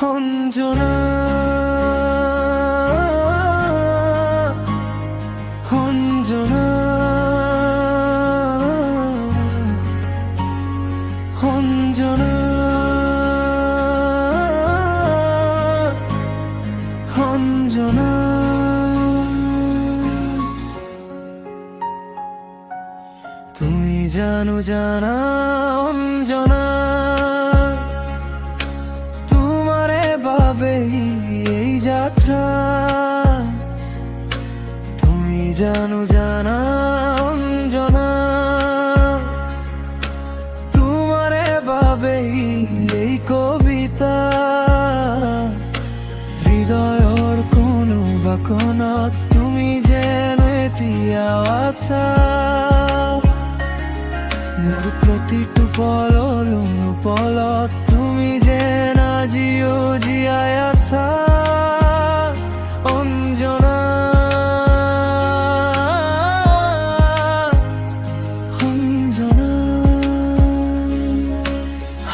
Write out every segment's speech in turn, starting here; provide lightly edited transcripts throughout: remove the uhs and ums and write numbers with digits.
অঞ্জনা অঞ্জনা অঞ্জনা অঞ্জনা তুমি জানো জানা অঞ্জনা তোমারে ভাবেই এই যাত্রা তুমি জানো জানা অঞ্জনা তোমারে ভাবেই এই কবিতা হৃদয়ৰ কোনো বাকনত তুমি যেন এতিয়া আছা মোৰ প্ৰতিটো পলত তুমি যেন আজিও জীয়াই আছা অঞ্জনা অঞ্জনা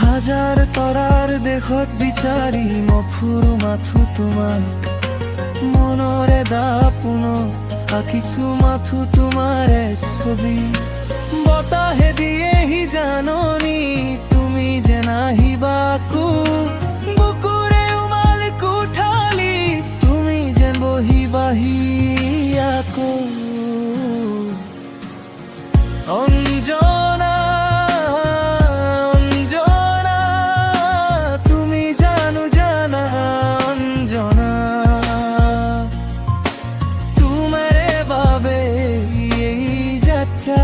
হাজাৰ তৰাৰ দেশত বিচাৰি মফুৰো মাথো তোমাক মনৰে দাপোনত আঁকিছো মাথো তোমাৰে ছবি বতাহে দিয়েহি জাননী তুমি যে নাহিবা আকৌ বুকুৰে উমাল কোঠালি তুমি যেন বহিবাহি আকৌ অঞ্জনা অঞ্জনা তুমি জানো জানা অঞ্জনা তোমারে বাবে এই যাত্রা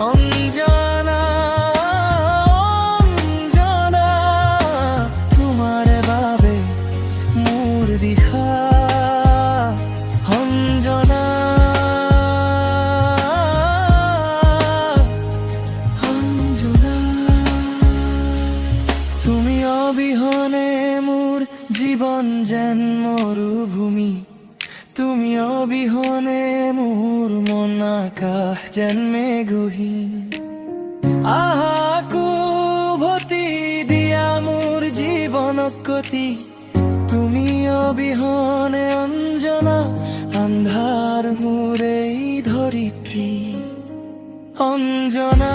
অঞ্জনা অঞ্জনা তোমারে বাবে মোর দিশা অঞ্জনা অঞ্জনা তুমি অবিহনে মোর জীবন যেন মৰুভূমি তুমি অবিহনে মোর মন আকাশ যেন মেঘহীন আহাকো ভতি দিয়া মোর জীৱনক গতি তুমি অবিহনে অঞ্জনা আন্ধাৰ মোর এই ধৰিত্ৰী অঞ্জনা